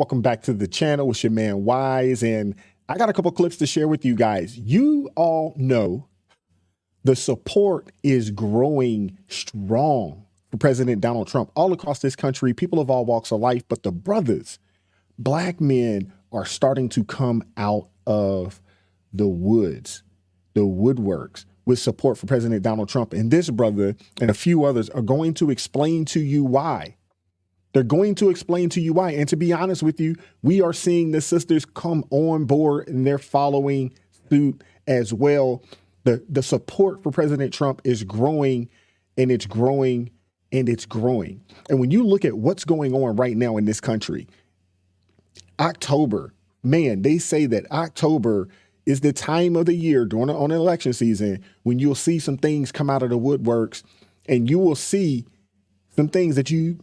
Welcome back to the channel. It's your man Wise, and I got a couple clips to share with you guys. You all know the support is growing strong for President Donald Trump all across this country, people of all walks of life. But the brothers, black men, are starting to come out of the woods, the woodworks, with support for President Donald Trump. And this brother and a few others are going to explain to you why. They're going to explain to you why. And to be honest with you, we are seeing the sisters come on board and they're following suit as well. The support for President Trump is growing, and it's growing, and it's growing. And when you look at what's going on right now in this country, October, man, they say that October is the time of the year on election season when you'll see some things come out of the woodworks, and you will see some things that you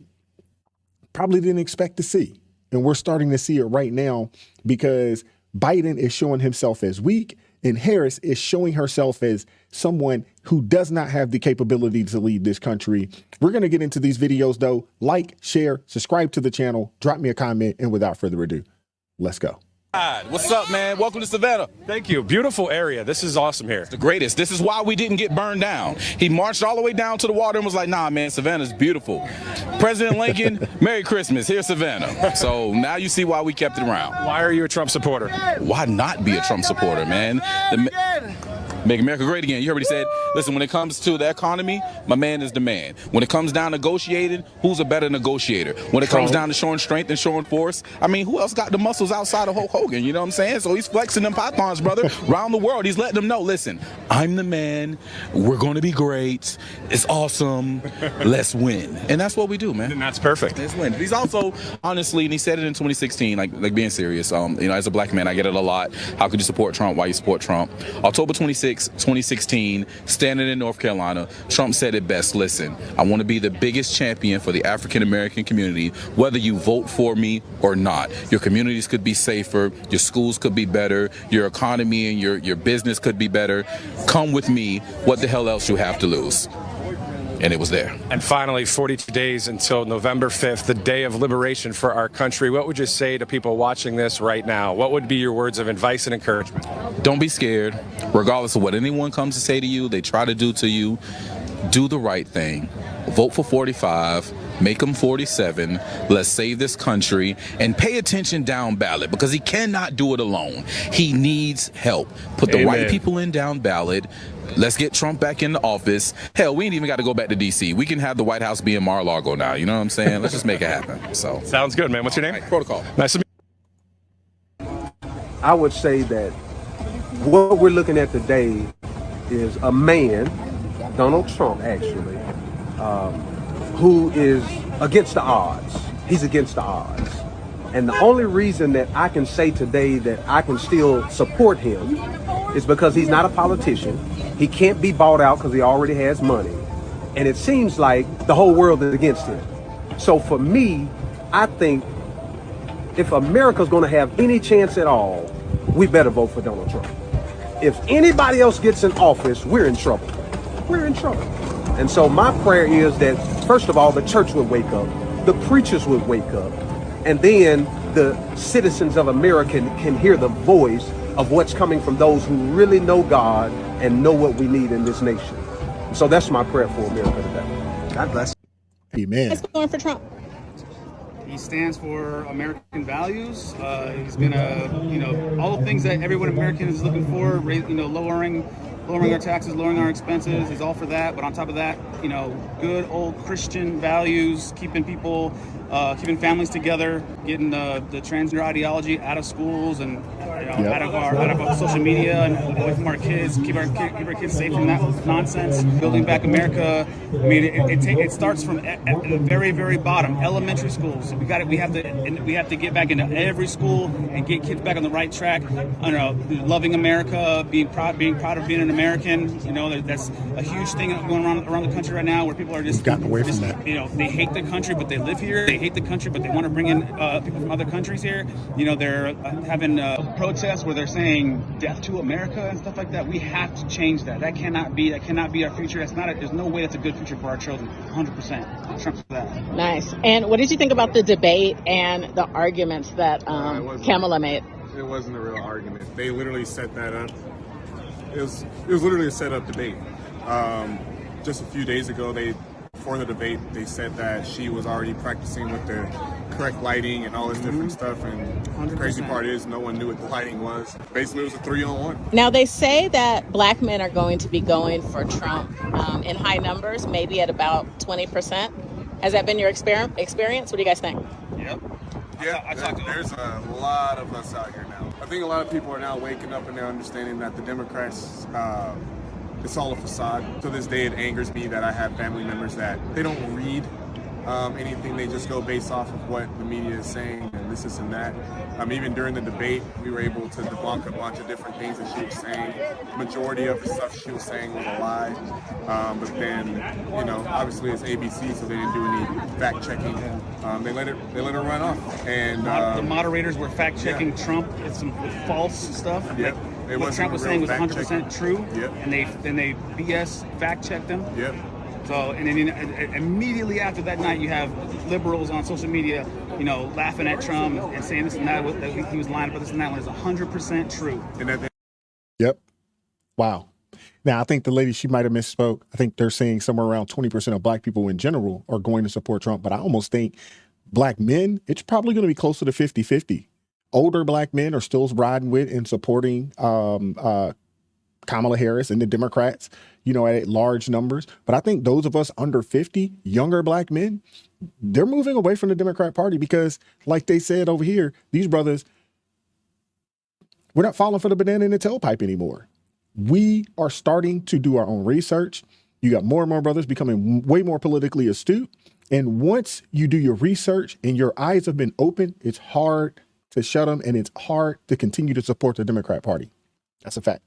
probably didn't expect to see. And we're starting to see it right now because Biden is showing himself as weak, and Harris is showing herself as someone who does not have the capability to lead this country. We're going to get into these videos, though. Like, share, subscribe to the channel, drop me a comment, and without further ado, let's go. What's up, man? Welcome to Savannah. Thank you. Beautiful area. This is awesome here. It's the greatest. This is why we didn't get burned down. He marched all the way down to the water and was like, nah, man, Savannah's beautiful. President Lincoln, Merry Christmas. Here's Savannah. So now you see why we kept it around. Why are you a Trump supporter? Why not be a Trump supporter, man? Make America great again. You heard what he said. Listen, when it comes to the economy, my man is the man. When it comes down to negotiating, who's a better negotiator? When it comes down to showing strength and showing force, I mean, who else got the muscles outside of Hulk Hogan? You know what I'm saying? So he's flexing them pythons, brother, around the world. He's letting them know, listen, I'm the man. We're going to be great. It's awesome. Let's win. And that's what we do, man. And that's perfect. Let's win. He's also, honestly, and he said it in 2016, like being serious, you know, as a black man, I get it a lot. How could you support Trump? Why you support Trump? October 26, 2016, standing in North Carolina, Trump said it best. Listen, I want to be the biggest champion for the African-American community, whether you vote for me or not. Your communities could be safer, your schools could be better, your economy and your business could be better. Come with me. What the hell else you have to lose? And it was there. And finally, 42 days until November 5th, the day of liberation for our country. What would you say to people watching this right now? What would be your words of advice and encouragement? Don't be scared. Regardless of what anyone comes to say to you, they try to do to you, do the right thing. Vote for 45. Make him 47. Let's save this country, and pay attention down ballot, because he cannot do it alone. He needs help. Put the right people in down ballot. Let's get Trump back in the office. Hell, we ain't even got to go back to D.C. We can have the White House be in Mar-a-Lago now. You know what I'm saying? Let's just make it happen. So sounds good, man. What's your name? Right, protocol. Nice to meet you. I would say that what we're looking at today is a man, Donald Trump actually, who is against the odds. He's against the odds. And the only reason that I can say today that I can still support him is because he's not a politician. He can't be bought out because he already has money. And it seems like the whole world is against him. So for me, I think if America's going to have any chance at all, we better vote for Donald Trump. If anybody else gets in office, we're in trouble. We're in trouble. And so my prayer is that, first of all, the church would wake up, the preachers would wake up, and then the citizens of America can hear the voice of what's coming from those who really know God and know what we need in this nation. So that's my prayer for America today. God bless. Amen. What's going for Trump? He stands for American values. He's been all the things that everyone American is looking for. Lowering our taxes, lowering our expenses. He's all for that. But on top of that, good old Christian values, keeping people, keeping families together, getting the transgender ideology out of schools and out of our social media and away from our kids. Keep our kids safe from that nonsense. Building back America. I mean, it starts from at the very, very bottom, elementary schools. We have to get back into every school and get kids back on the right track. Loving America, being proud of being an American. That's a huge thing going around the country right now, where people are just gotten away from that. They hate the country, but they live here. They hate the country, but they want to bring in people from other countries here. They're having protests protests where they're saying death to America and stuff like that. We have to change that. That cannot be our future. There's no way that's a good future for our children. 100%. Trump for that. Nice. And what did you think about the debate and the arguments that Kamala made? It wasn't a real argument. They literally set that up. It was literally a set up debate. Just a few days ago, before the debate, they said that she was already practicing with the correct lighting and all this different stuff. And 100%. The crazy part is no one knew what the lighting was. Basically, it was a 3-on-1. Now, they say that black men are going to be going for Trump in high numbers, maybe at about 20%. Has that been your experience? What do you guys think? Yep. Yeah, there's a lot of us out here now. I think a lot of people are now waking up and they're understanding that the Democrats, it's all a facade. To this day, it angers me that I have family members that they don't read anything. They just go based off of what the media is saying and this and that. Even during the debate, we were able to debunk a bunch of different things that she was saying. Majority of the stuff she was saying was a lie. But then, obviously it's ABC, so they didn't do any fact checking. They let her run off. And the moderators were fact checking Trump with some false stuff. Yep. What Trump was saying was 100% true. Yep. And they BS fact checked them. Yep. So, and then immediately after that night, you have liberals on social media, laughing at Trump and saying this and that he was lying about this and that, when it's 100% true. Yep. Wow. Now, I think the lady, she might have misspoke. I think they're saying somewhere around 20% of black people in general are going to support Trump. But I almost think black men, it's probably going to be closer to 50-50. Older black men are still riding with and supporting Kamala Harris and the Democrats, at large numbers. But I think those of us under 50, younger black men, they're moving away from the Democrat Party because, like they said over here, these brothers, we're not falling for the banana in the tailpipe anymore. We are starting to do our own research. You got more and more brothers becoming way more politically astute. And once you do your research and your eyes have been opened, it's hard to shut them and it's hard to continue to support the Democrat Party. That's a fact.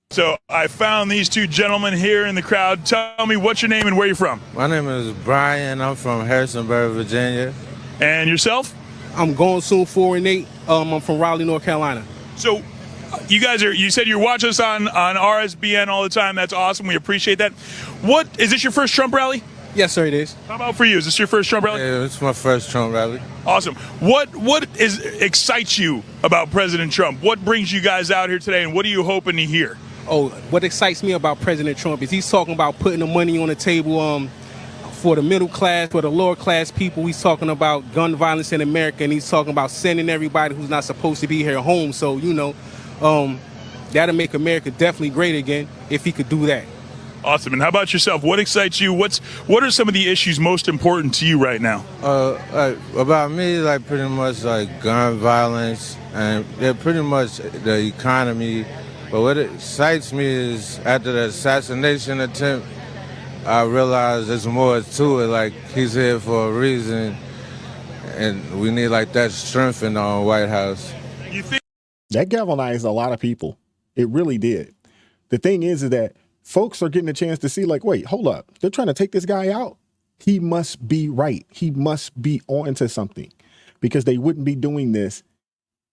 So I found these two gentlemen here in the crowd. Tell me what's your name and where you're from. My name is Brian. I'm from Harrisonburg, Virginia. And yourself? I'm going soon 4 and 8. I'm from Raleigh, North Carolina. So you said you watch us on RSBN all the time. That's awesome. We appreciate that. Is this your first Trump rally? Yes, sir, it is. How about for you? Is this your first Trump rally? Yeah, it's my first Trump rally. Awesome. What excites you about President Trump? What brings you guys out here today, and what are you hoping to hear? Oh, what excites me about President Trump is he's talking about putting the money on the table for the middle class, for the lower class people. He's talking about gun violence in America, and he's talking about sending everybody who's not supposed to be here home. So, that'll make America definitely great again if he could do that. Awesome. And how about yourself? What excites you? What are some of the issues most important to you right now? About me, pretty much gun violence and pretty much the economy. But what excites me is after the assassination attempt, I realized there's more to it. He's here for a reason, and we need that strength in our White House. You think that galvanized a lot of people? It really did. The thing is that folks are getting a chance to see, wait, hold up. They're trying to take this guy out. He must be right. He must be on to something, because they wouldn't be doing this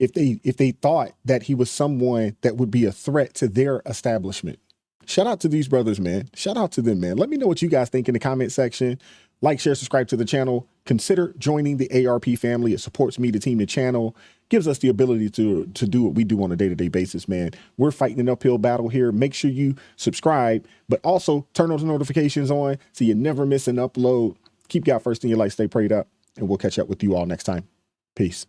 if they thought that he was someone that would be a threat to their establishment. Shout out to these brothers, man. Shout out to them, man. Let me know what you guys think in the comment section. Like, share, subscribe to the channel. Consider joining the ARP family. It supports me, the team, the channel, gives us the ability to do what we do on a day-to-day basis, man. We're fighting an uphill battle here. Make sure you subscribe, but also turn those notifications on so you never miss an upload. Keep God first in your life. Stay prayed up, and we'll catch up with you all next time. Peace.